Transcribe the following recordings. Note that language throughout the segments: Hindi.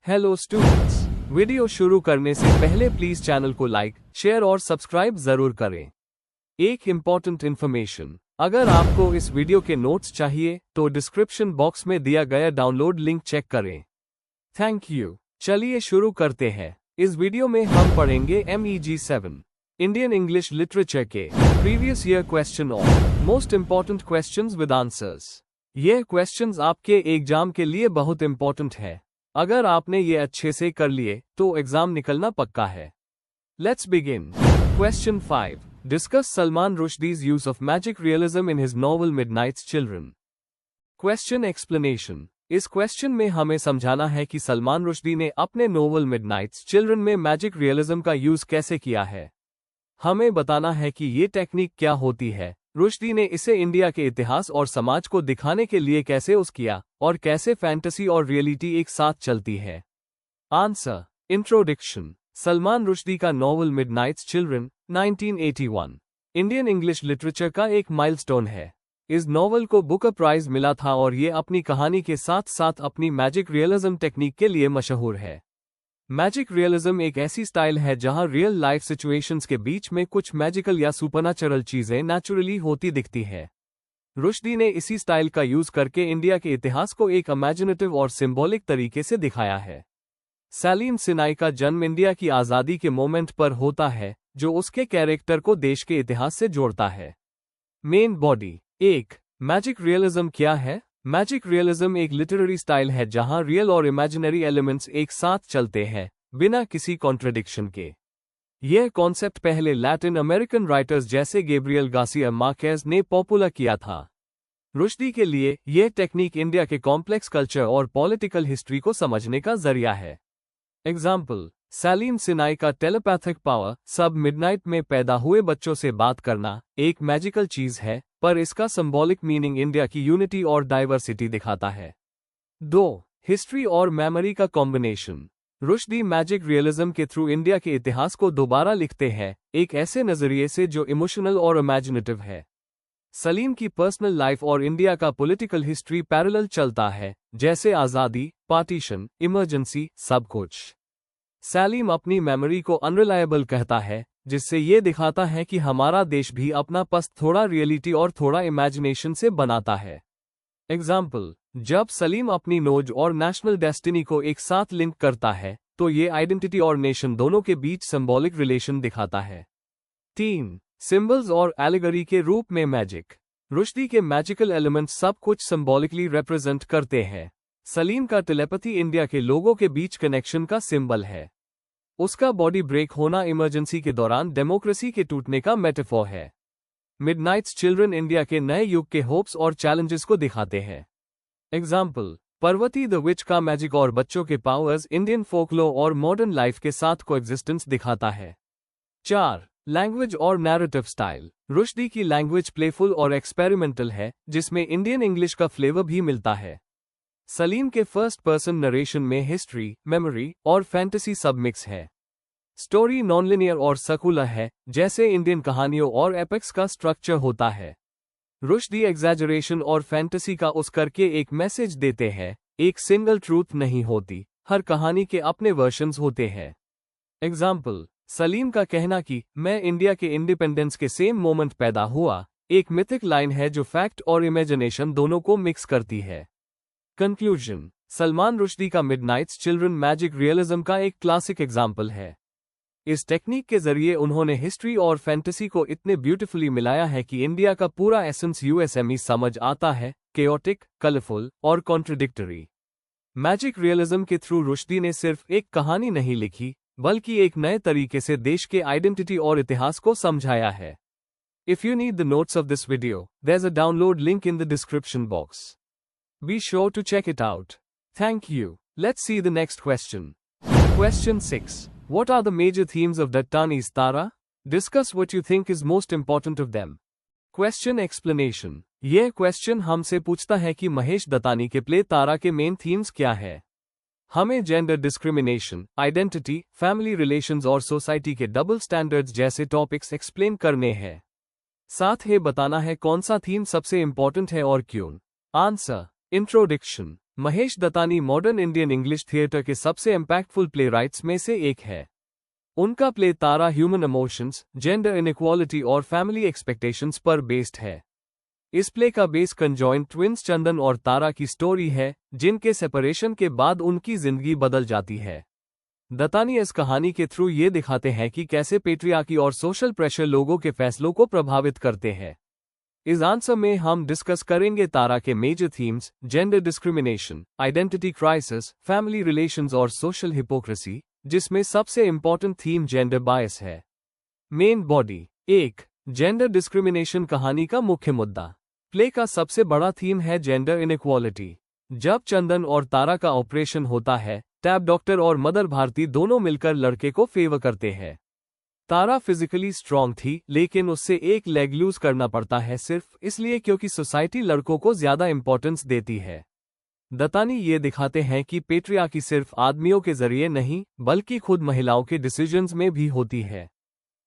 हेलो स्टूडेंट्स, वीडियो शुरू करने से पहले प्लीज चैनल को लाइक, शेयर और सब्सक्राइब जरूर करें। एक इम्पॉर्टेंट इन्फॉर्मेशन, अगर आपको इस वीडियो के नोट्स चाहिए तो डिस्क्रिप्शन बॉक्स में दिया गया डाउनलोड लिंक चेक करें। Thank you. चलिए शुरू करते हैं। इस वीडियो में हम पढ़ेंगे MEG 7 इंडियन इंग्लिश लिटरेचर के प्रीवियस ईयर क्वेश्चन और most important questions with answers. ये क्वेश्चंस आपके एग्जाम के लिए बहुत इम्पॉर्टेंट है। अगर आपने ये अच्छे से कर लिए तो एग्जाम निकलना पक्का है। Let's begin. Question 5, discuss Salman Rushdie's use of magic realism in his novel Midnight's Children. Question explanation, इस क्वेश्चन में हमें समझाना है कि सलमान रुश्दी ने अपने नोवेल मिडनाइट्स चिल्ड्रन में मैजिक रियलिज्म का यूज कैसे किया है। हमें बताना है कि ये टेक्निक क्या होती है, रुश्दी ने इसे इंडिया के इतिहास और समाज को दिखाने के लिए कैसे यूज किया, और कैसे फैंटेसी और रियलिटी एक साथ चलती है। आंसर। इंट्रोडक्शन। सलमान रुश्दी का novel Midnight's children 1981 Indian English literature का एक माइलस्टोन है। इस नॉवल को बुकर प्राइज मिला था और ये अपनी कहानी के साथ साथ अपनी मैजिक रियलिज्म टेक्निक के लिए मशहूर है। मैजिक रियलिज्म एक ऐसी स्टाइल है जहां रियल लाइफ सिचुएशंस के बीच में कुछ मैजिकल या सुपरनैचुरल चीजें नेचुरली होती दिखती है। रुश्दी ने इसी स्टाइल का यूज करके इंडिया के इतिहास को एक इमेजिनेटिव और सिंबॉलिक तरीके से दिखाया है। सलीम सिनाई का जन्म इंडिया की आज़ादी के मोमेंट पर होता है, जो उसके कैरेक्टर को देश के इतिहास से जोड़ता है। Main body. 1. मैजिक रियलिज्म क्या है? मैजिक रियलिज्म एक लिटरेरी स्टाइल है जहां रियल और इमेजिनरी एलिमेंट्स एक साथ चलते हैं, बिना किसी कॉन्ट्रडिक्शन के। यह कॉन्सेप्ट पहले लैटिन अमेरिकन राइटर्स जैसे गैब्रियल गार्सिया मार्केज ने पॉपुलर किया था। रुश्दी के लिए यह टेक्निक इंडिया के कॉम्प्लेक्स कल्चर और पॉलिटिकल हिस्ट्री को समझने का जरिया है। एग्जाम्पल, सलीम सिनाई का टेलीपैथिक पावर, सब मिडनाइट में पैदा हुए बच्चों से बात करना, एक मैजिकल चीज है, पर इसका सिंबॉलिक मीनिंग इंडिया की यूनिटी और डाइवर्सिटी दिखाता है। 2. हिस्ट्री और मेमोरी का कॉम्बिनेशन। रुश्दी मैजिक रियलिज्म के थ्रू इंडिया के इतिहास को दोबारा लिखते हैं, एक ऐसे नजरिए से जो इमोशनल और इमेजिनेटिव है। सलीम की पर्सनल लाइफ और इंडिया का पॉलिटिकल हिस्ट्री पैरेलल चलता है, जैसे आज़ादी, पार्टीशन, इमरजेंसी, सब कुछ। सलीम अपनी मेमोरी को अनरिलायबल कहता है, जिससे ये दिखाता है कि हमारा देश भी अपना पस्त थोड़ा रियलिटी और थोड़ा इमेजिनेशन से बनाता है। एग्जाम्पल, जब सलीम अपनी नोज और नेशनल डेस्टिनी को एक साथ लिंक करता है, तो ये आइडेंटिटी और नेशन दोनों के बीच सिंबॉलिक रिलेशन दिखाता है। 3. सिंबल्स और एलिगरी के रूप में मैजिक। रुश्दी के मैजिकल एलिमेंट्स सब कुछ सिंबॉलिकली रिप्रेजेंट करते हैं। सलीम का टेलीपैथी इंडिया के लोगों के बीच कनेक्शन का सिंबल है। उसका बॉडी ब्रेक होना इमरजेंसी के दौरान डेमोक्रेसी के टूटने का मेटाफोर है। मिडनाइट्स चिल्ड्रन इंडिया के नए युग के होप्स और चैलेंजेस को दिखाते हैं। एग्जाम्पल, पर्वती द विच का मैजिक और बच्चों के पावर्स इंडियन फोकलो और मॉडर्न लाइफ के साथ कोएग्जिस्टेंस दिखाता है। 4. लैंग्वेज और नैरेटिव स्टाइल। रुश्दी की लैंग्वेज प्लेफुल और एक्सपेरिमेंटल है, जिसमें इंडियन इंग्लिश का फ्लेवर भी मिलता है। सलीम के फर्स्ट पर्सन नरेशन में हिस्ट्री, मेमोरी और फैंटेसी सब मिक्स है। स्टोरी नॉनलिनियर और सर्कुलर है, जैसे इंडियन कहानियों और एपिक्स का स्ट्रक्चर होता है। रुश्दी एग्जैजरेशन और फैंटेसी का उस करके एक मैसेज देते हैं, एक सिंगल ट्रूथ नहीं होती, हर कहानी के अपने वर्शंस होते हैं। एग्जाम्पल, सलीम का कहना कि मैं इंडिया के इंडिपेंडेंस के सेम मोमेंट पैदा हुआ, एक मिथिक लाइन है जो फैक्ट और इमेजिनेशन दोनों को मिक्स करती है। कंक्लूजन, सलमान रुश्दी का मिडनाइट्स चिल्ड्रन मैजिक रियलिज्म का एक क्लासिक एग्जाम्पल है। इस टेक्निक के जरिए उन्होंने हिस्ट्री और फैंटेसी को इतने ब्यूटीफुली मिलाया है कि इंडिया का पूरा एसेंस यूएसएमई समझ आता है, केओटिक, कलरफुल और कॉन्ट्रडिक्टरी। मैजिक रियलिज्म के थ्रू रुश्दी ने सिर्फ एक कहानी नहीं लिखी, बल्कि एक नए तरीके से देश के आइडेंटिटी और इतिहास को समझाया है। If you need the notes of this video, there is a download link in the description box. Be sure to check it out. Thank you. Let's see the next question. Question 6. What are the major themes of Dattani's Tara? Discuss what you think is most important of them. Question explanation. यह क्वेश्चन हमसे पूछता है कि महेश दत्तानी के प्ले तारा के मेन थीम्स क्या है। हमें gender discrimination, identity, family relations और सोसाइटी के डबल स्टैंडर्ड्स जैसे टॉपिक्स एक्सप्लेन करने हैं। साथ ही बताना है कौन सा थीम सबसे इंपॉर्टेंट है और क्यों। Answer. Introduction. Mahesh Dattani modern Indian English theatre के सबसे इम्पैक्टफुल प्लेराइट्स में से एक है। उनका प्ले तारा ह्यूमन इमोशंस, जेंडर इनइक्वालिटी और फैमिली एक्सपेक्टेशंस पर बेस्ड है। इस प्ले का बेस कंजॉइंट ट्विंस चंदन और तारा की स्टोरी है, जिनके सेपरेशन के बाद उनकी जिंदगी बदल जाती है। दत्तानी इस कहानी के थ्रू ये दिखाते हैं कि कैसे पेट्रियार्की और सोशल प्रेशर लोगों के फैसलों को प्रभावित करते हैं। इस आंसर में हम डिस्कस करेंगे तारा के major themes, gender discrimination, identity crisis, family relations और सोशल हिपोक्रेसी, जिसमें सबसे इंपॉर्टेंट थीम जेंडर बायस है। Main body. 1. जेंडर डिस्क्रिमिनेशन कहानी का मुख्य मुद्दा। प्ले का सबसे बड़ा थीम है जेंडर इनइक्वालिटी। जब चंदन और तारा का ऑपरेशन होता है, टैब डॉक्टर और मदर भारती दोनों मिलकर लड़के को फेवर करते हैं। तारा फिजिकली स्ट्रांग थी, लेकिन उससे एक लेग लूज करना पड़ता है सिर्फ इसलिए क्योंकि सोसाइटी लड़कों को ज्यादा इंपॉर्टेंस देती है। दत्तानी ये दिखाते हैं कि पेट्रियार्की सिर्फ आदमियों के जरिए नहीं, बल्कि खुद महिलाओं के डिसीजंस में भी होती है।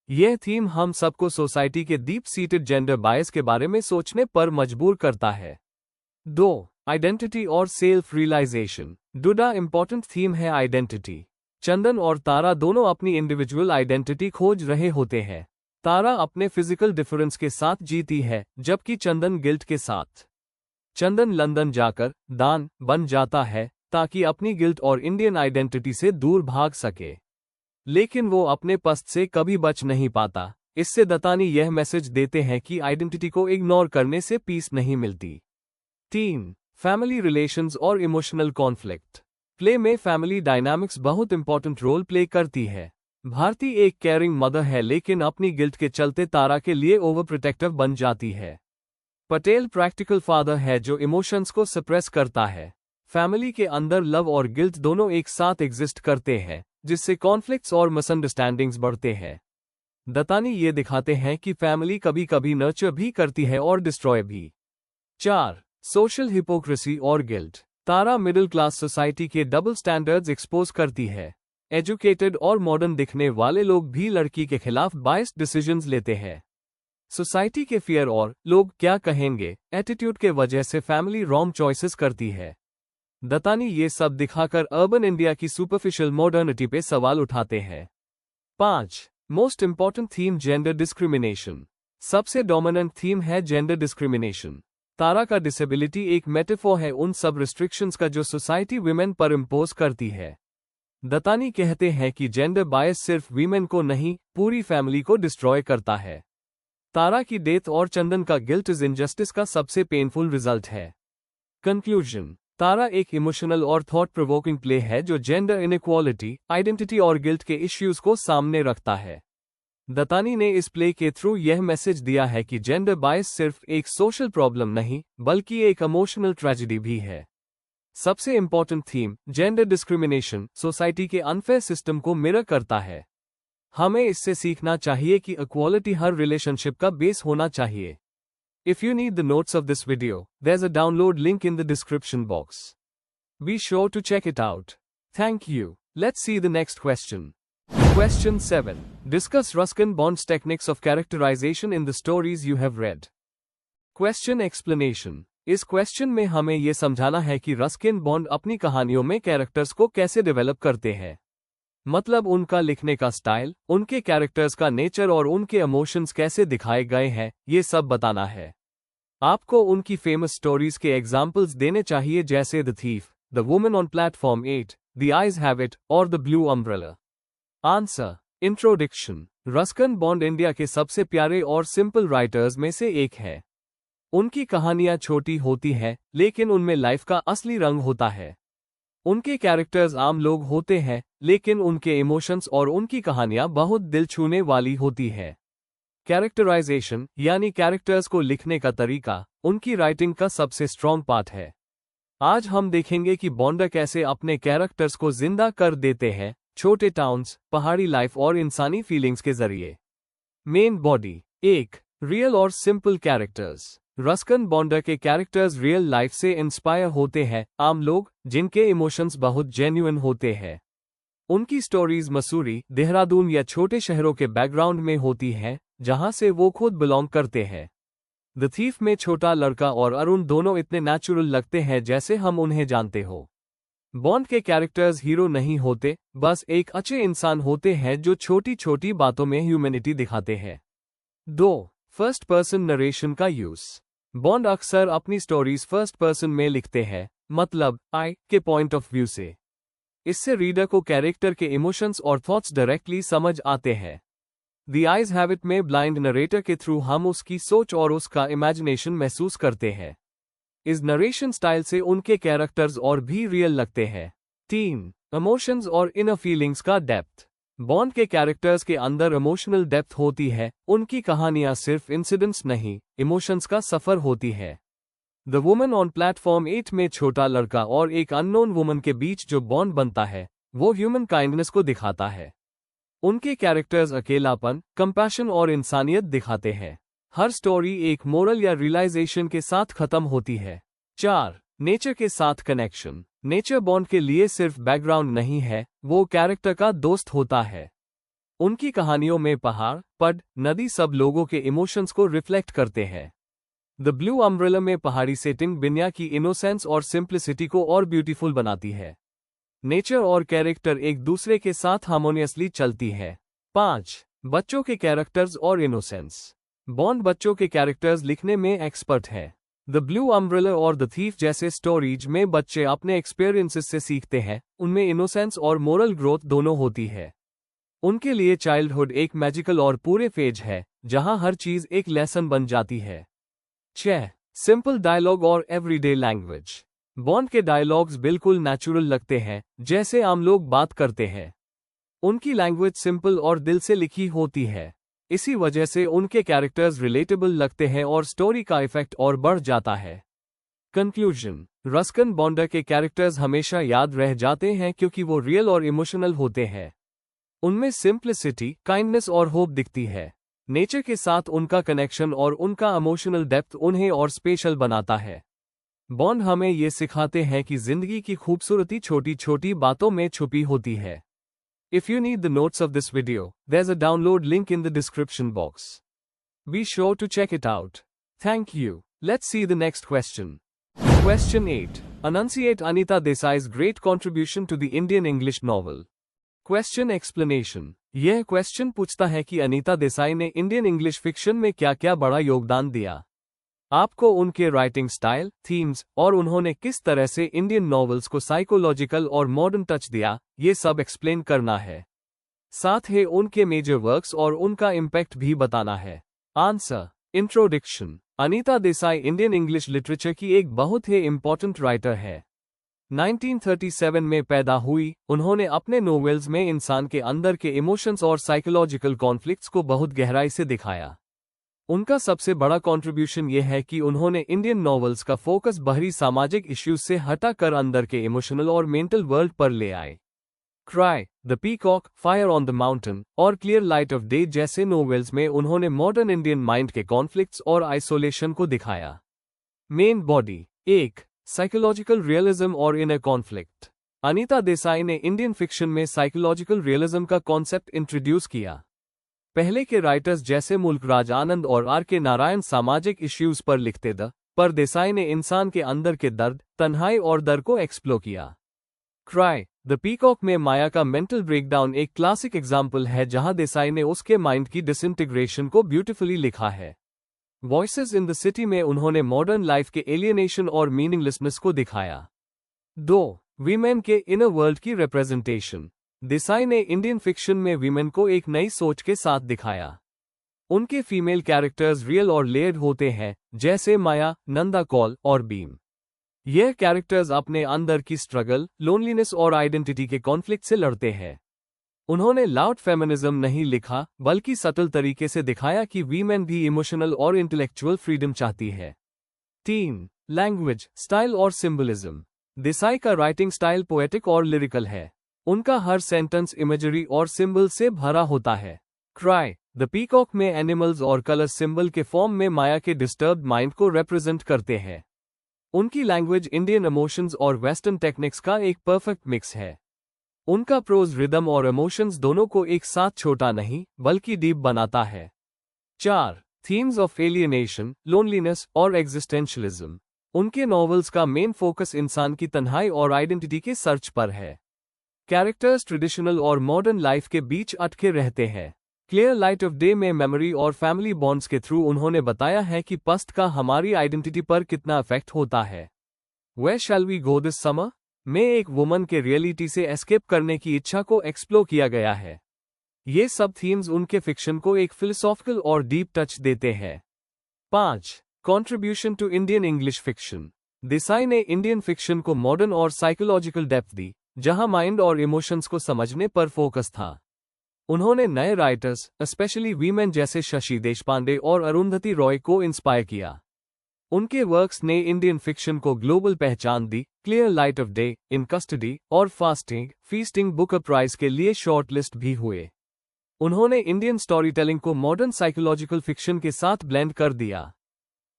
यह थीम हम सबको सोसाइटी के डीप सीटेड जेंडर बायस के बारे में सोचने पर मजबूर करता है। 2. आइडेंटिटी और सेल्फ रियलाइजेशन। दूसरा इंपॉर्टेंट थीम है आइडेंटिटी। चंदन और तारा दोनों अपनी इंडिविजुअल आइडेंटिटी खोज रहे होते हैं। तारा अपने फिजिकल डिफरेंस के साथ जीती है, जबकि चंदन गिल्ट के साथ। चंदन लंदन जाकर दान बन जाता है ताकि अपनी गिल्ट और इंडियन आइडेंटिटी से दूर भाग सके, लेकिन वो अपने पस्त से कभी बच नहीं पाता। इससे दत्तानी यह मैसेज देते हैं कि आइडेंटिटी को इग्नोर करने से पीस नहीं मिलती। 3. फैमिली रिलेशंस और इमोशनल कॉन्फ्लिक्ट। प्ले में फैमिली डायनामिक्स बहुत इंपॉर्टेंट रोल प्ले करती है। भारती एक केयरिंग मदर है, लेकिन अपनी गिल्ट के चलते तारा के लिए ओवर प्रोटेक्टिव बन जाती है। पटेल प्रैक्टिकल फादर है जो इमोशंस को सप्रेस करता है। फैमिली के अंदर लव और गिल्ट दोनों एक साथ एग्जिस्ट करते हैं, जिससे कॉन्फ्लिक्ट्स और मिसअंडरस्टैंडिंग्स बढ़ते हैं। दत्तानी ये दिखाते हैं कि फैमिली कभी कभी नर्चर भी करती है और डिस्ट्रॉय भी। 4. सोशल हिपोक्रेसी और गिल्ट। तारा मिडिल क्लास सोसाइटी के डबल स्टैंडर्ड्स एक्सपोज करती है। एजुकेटेड और मॉडर्न दिखने वाले लोग भी लड़की के खिलाफ बायस्ड डिसीजंस लेते हैं। सोसाइटी के फियर और लोग क्या कहेंगे एटीट्यूड के वजह से फैमिली रॉन्ग चॉइसेस करती है। दत्तानी ये सब दिखाकर अर्बन इंडिया की सुपरफिशियल मॉडर्निटी पे सवाल उठाते हैं। 5. Most important theme gender discrimination. सबसे डोमिनेंट थीम है जेंडर डिस्क्रिमिनेशन। तारा का डिसेबिलिटी एक मेटाफोर है उन सब रिस्ट्रिक्शंस का जो सोसाइटी विमेन पर इम्पोज करती है। दत्तानी कहते हैं कि जेंडर बायस सिर्फ वीमेन को नहीं, पूरी फैमिली को डिस्ट्रॉय करता है। तारा की डेथ और चंदन का गिल्ट इज इनजस्टिस का सबसे पेनफुल रिजल्ट है। कंक्लूजन। तारा एक इमोशनल और थॉट प्रोवोकिंग प्ले है जो जेंडर इनइक्वालिटी, आइडेंटिटी और गिल्ट के इश्यूज को सामने रखता है। दत्तानी ने इस प्ले के थ्रू यह मैसेज दिया है कि जेंडर बायस सिर्फ एक सोशल प्रॉब्लम नहीं, बल्कि एक इमोशनल ट्रेजेडी भी है। सबसे important theme, gender discrimination, society के अनफेयर सिस्टम को मिरर करता है। हमें इससे सीखना चाहिए कि इक्वालिटी हर रिलेशनशिप का बेस होना चाहिए। If you need the notes of this video, there's a download link in the description box. Be sure to check it out. Thank you. Let's see the next question. Question 7. Discuss Ruskin Bond's techniques of characterization in the stories you have read. Question explanation. इस क्वेश्चन में हमें यह समझाना है कि रस्किन बॉन्ड अपनी कहानियों में कैरेक्टर्स को कैसे डेवलप करते हैं। मतलब उनका लिखने का स्टाइल, उनके कैरेक्टर्स का नेचर और उनके इमोशंस कैसे दिखाए गए हैं, ये सब बताना है। आपको उनकी फेमस स्टोरीज के एग्जाम्पल्स देने चाहिए जैसे the thief, the woman on platform 8, the eyes have it और the blue umbrella. Answer. Introduction. Ruskin Bond India के सबसे प्यारे और सिंपल राइटर्स में से एक है। उनकी कहानियां छोटी होती हैं, लेकिन उनमें लाइफ का असली रंग होता है। उनके कैरेक्टर्स आम लोग होते हैं, लेकिन उनके इमोशंस और उनकी कहानियां बहुत दिल छूने वाली होती है। कैरेक्टराइजेशन यानी कैरेक्टर्स को लिखने का तरीका उनकी राइटिंग का सबसे स्ट्रॉन्ग पार्ट है। आज हम देखेंगे कि बॉन्ड कैसे अपने कैरेक्टर्स को जिंदा कर देते हैं, छोटे टाउन्स, पहाड़ी लाइफ और इंसानी फीलिंग्स के जरिए। Main body. 1. रियल और सिंपल कैरेक्टर्स। रस्किन बॉन्ड के कैरेक्टर्स रियल लाइफ से इंस्पायर होते हैं, आम लोग जिनके इमोशंस बहुत जेन्युइन होते हैं। उनकी स्टोरीज मसूरी, देहरादून या छोटे शहरों के बैकग्राउंड में होती हैं, जहां से वो खुद बिलोंग करते हैं। द थीफ में छोटा लड़का और अरुण दोनों इतने नेचुरल लगते हैं जैसे हम उन्हें जानते हो। बॉन्ड के कैरेक्टर्स हीरो नहीं होते, बस एक अच्छे इंसान होते हैं जो छोटी छोटी बातों में ह्यूमैनिटी दिखाते हैं। 2. फर्स्ट पर्सन नरेशन का यूज। बॉन्ड अक्सर अपनी स्टोरीज फर्स्ट पर्सन में लिखते हैं, मतलब आई के पॉइंट ऑफ व्यू से। इससे रीडर को कैरेक्टर के इमोशंस और थॉट्स डायरेक्टली समझ आते हैं। द आइज हैबिट में ब्लाइंड नरेटर के थ्रू हम उसकी सोच और उसका इमेजिनेशन महसूस करते हैं। इस नरेशन स्टाइल से उनके कैरेक्टर्स और भी रियल लगते हैं। 3. इमोशंस और इनर फीलिंग्स का डेप्थ। बॉन्ड के कैरेक्टर्स के अंदर इमोशनल डेप्थ होती है, उनकी कहानियां सिर्फ इंसिडेंट्स नहीं, इमोशंस का सफर होती है। द वुमन ऑन प्लेटफॉर्म 8 में छोटा लड़का और एक अननोन वुमन के बीच जो बॉन्ड बनता है, वो ह्यूमन काइंडनेस को दिखाता है। उनके कैरेक्टर्स अकेलापन, कंपैशन और इंसानियत दिखाते हैं। हर स्टोरी एक मोरल या रियलाइजेशन के साथ खत्म होती है। 4. नेचर के साथ कनेक्शन। नेचर बॉन्ड के लिए सिर्फ बैकग्राउंड नहीं है, वो कैरेक्टर का दोस्त होता है। उनकी कहानियों में पहाड़, पड, नदी सब लोगों के इमोशंस को रिफ्लेक्ट करते हैं। द ब्लू अम्ब्रेला में पहाड़ी सेटिंग बिन्या की इनोसेंस और सिंप्लिसिटी को और ब्यूटीफुल बनाती है। नेचर और कैरेक्टर एक दूसरे के साथ हार्मोनियसली चलती है। 5. बच्चों के कैरेक्टर्स और इनोसेंस। बॉन्ड बच्चों के कैरेक्टर्स लिखने में एक्सपर्ट है। द ब्लू अम्ब्रेला और द थीफ जैसे स्टोरीज में बच्चे अपने एक्सपीरियंसेस से सीखते हैं, उनमें इनोसेंस और मोरल ग्रोथ दोनों होती है। उनके लिए चाइल्डहुड एक मैजिकल और पूरे फेज है, जहां हर चीज एक लेसन बन जाती है। 6. सिंपल डायलॉग और एवरीडे लैंग्वेज। बॉन्ड के डायलॉग्स बिल्कुल नेचुरल लगते हैं, जैसे आम लोग बात करते हैं। उनकी लैंग्वेज सिंपल और दिल से लिखी होती है। इसी वजह से उनके कैरेक्टर्स रिलेटेबल लगते हैं और स्टोरी का इफेक्ट और बढ़ जाता है। कंक्लूजन। रस्किन बॉन्डर के कैरेक्टर्स हमेशा याद रह जाते हैं क्योंकि वो रियल और इमोशनल होते हैं। उनमें सिंप्लिसिटी, काइंडनेस और होप दिखती है। नेचर के साथ उनका कनेक्शन और उनका इमोशनल डेप्थ उन्हें और स्पेशल बनाता है। बॉन्ड हमें ये सिखाते हैं कि जिंदगी की खूबसूरती छोटी छोटी बातों में छुपी होती है। If you need the notes of this video, there's a download link in the description box. Be sure to check it out. Thank you. Let's see the next question. Question 8. Enunciate Anita Desai's great contribution to the Indian English novel. Question explanation. यह क्वेश्चन पूछता है कि अनीता देसाई ने इंडियन इंग्लिश फिक्शन में क्या क्या बड़ा योगदान दिया। आपको उनके राइटिंग स्टाइल, थीम्स और उन्होंने किस तरह से इंडियन नॉवेल्स को साइकोलॉजिकल और मॉडर्न टच दिया, ये सब एक्सप्लेन करना है। साथ ही उनके मेजर वर्क्स और उनका इम्पैक्ट भी बताना है। Answer. Introduction. Anita Desai Indian English literature की एक बहुत ही इम्पोर्टेंट राइटर है। 1937 में पैदा हुई, उन्होंने अपने नोवेल्स में इंसान के अंदर के इमोशंस और साइकोलॉजिकल कॉन्फ्लिक्ट्स को बहुत गहराई से दिखाया। उनका सबसे बड़ा कंट्रीब्यूशन यह है कि उन्होंने इंडियन नॉवेल्स का फोकस बाहरी सामाजिक इश्यूज से हटाकर अंदर के इमोशनल और मेंटल वर्ल्ड पर ले आए। Cry, the peacock, fire on the mountain और क्लियर लाइट ऑफ डे जैसे नॉवेल्स में उन्होंने मॉडर्न इंडियन माइंड के कॉन्फ्लिक्ट्स और आइसोलेशन को दिखाया। Main body. 1. साइकोलॉजिकल रियलिज्म और इनर कॉन्फ्लिक्ट। अनीता देसाई ने इंडियन फिक्शन में साइकोलॉजिकल रियलिज्म का कॉन्सेप्ट इंट्रोड्यूस किया। पहले के राइटर्स जैसे मुल्कराज आनंद और आर के नारायण सामाजिक इश्यूज पर लिखते थे, पर देसाई ने इंसान के अंदर के दर्द, तन्हाई और डर को एक्सप्लोर किया। क्राई, द पीकॉक में माया का मेंटल ब्रेकडाउन एक क्लासिक एग्जाम्पल है जहां देसाई ने उसके माइंड की डिसइंटीग्रेशन को ब्यूटीफुली लिखा है। वॉइसेस इन द सिटी में उन्होंने मॉडर्न लाइफ के एलियनेशन और मीनिंगलेसनेस को दिखाया। 2. वीमेन के इनर वर्ल्ड की रिप्रेजेंटेशन। देसाई ने इंडियन फिक्शन में वीमेन को एक नई सोच के साथ दिखाया। उनके फीमेल कैरेक्टर्स रियल और लेयर्ड होते हैं, जैसे माया, नंदा कौल और बीम। यह कैरेक्टर्स अपने अंदर की स्ट्रगल, लोनलीनेस और आइडेंटिटी के कॉन्फ्लिक्ट से लड़ते हैं। उन्होंने लाउड फेमिनिज्म नहीं लिखा, बल्कि सटल तरीके से दिखाया कि वीमेन भी इमोशनल और इंटेलेक्चुअल फ्रीडम चाहती है। 3. लैंग्वेज, स्टाइल और सिंबलिज्म। देसाई का राइटिंग स्टाइल पोएटिक और लिरिकल है। उनका हर सेंटेंस इमेजरी और सिंबल से भरा होता है। क्राई, द पीकॉक में एनिमल्स और कलर सिंबल के फॉर्म में माया के डिस्टर्ब्ड माइंड को रिप्रेजेंट करते हैं। उनकी लैंग्वेज इंडियन इमोशंस और वेस्टर्न टेक्निक्स का एक परफेक्ट मिक्स है। उनका प्रोज रिदम और इमोशंस दोनों को एक साथ छोटा नहीं, बल्कि डीप बनाता है। 4. थीम्स ऑफ एलियनेशन, लोनलीनेस और एग्जिस्टेंशलिज्म। उनके नॉवेल्स का मेन फोकस इंसान की तन्हाई और आइडेंटिटी के सर्च पर है। कैरेक्टर्स ट्रेडिशनल और मॉडर्न लाइफ के बीच अटके रहते हैं। क्लियर लाइट ऑफ डे में मेमोरी और फैमिली बॉन्ड्स के थ्रू उन्होंने बताया है कि पास्ट का हमारी आइडेंटिटी पर कितना इफेक्ट होता है। Where shall we go this summer में एक वुमन के रियलिटी से एस्केप करने की इच्छा को एक्सप्लोर किया गया है। ये सब थीम्स उनके फिक्शन को एक फिलोसॉफिकल और डीप टच देते हैं। 5. Contribution to Indian English fiction. Desai ने इंडियन फिक्शन को मॉडर्न और साइकोलॉजिकल डेप्थ दी, जहां माइंड और इमोशंस को समझने पर फोकस था। उन्होंने नए राइटर्स, स्पेशली वीमेन जैसे शशि देशपांडे और अरुंधति रॉय को इंस्पायर किया। उनके वर्क्स ने इंडियन फिक्शन को ग्लोबल पहचान दी। Clear light of day, in custody और फीस्टिंग बुकर प्राइज के लिए शॉर्टलिस्ट भी हुए। उन्होंने इंडियन स्टोरी टेलिंग को मॉडर्न साइकोलॉजिकल फिक्शन के साथ ब्लेंड कर दिया।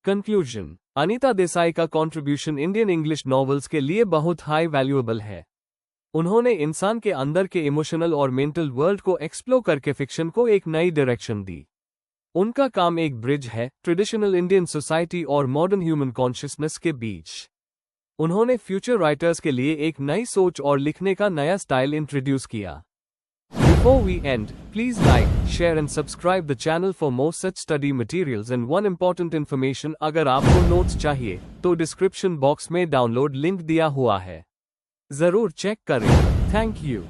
कंक्लूजन, अनीता देसाई का कंट्रीब्यूशन इंडियन इंग्लिश नॉवेल्स के लिए बहुत हाई वैल्यूएबल है। उन्होंने इंसान के अंदर के इमोशनल और मेंटल वर्ल्ड को एक्सप्लोर करके फिक्शन को एक नई डायरेक्शन दी। उनका काम एक ब्रिज है ट्रेडिशनल इंडियन सोसाइटी और मॉडर्न ह्यूमन कॉन्शियसनेस के बीच। उन्होंने फ्यूचर राइटर्स के लिए एक नई सोच और लिखने का नया स्टाइल इंट्रोड्यूस किया। Before we end, please like, share and subscribe the channel for more such study materials and one important information अगर आपको नोट्स चाहिए तो डिस्क्रिप्शन बॉक्स में डाउनलोड लिंक दिया हुआ है, जरूर चेक करें। Thank you.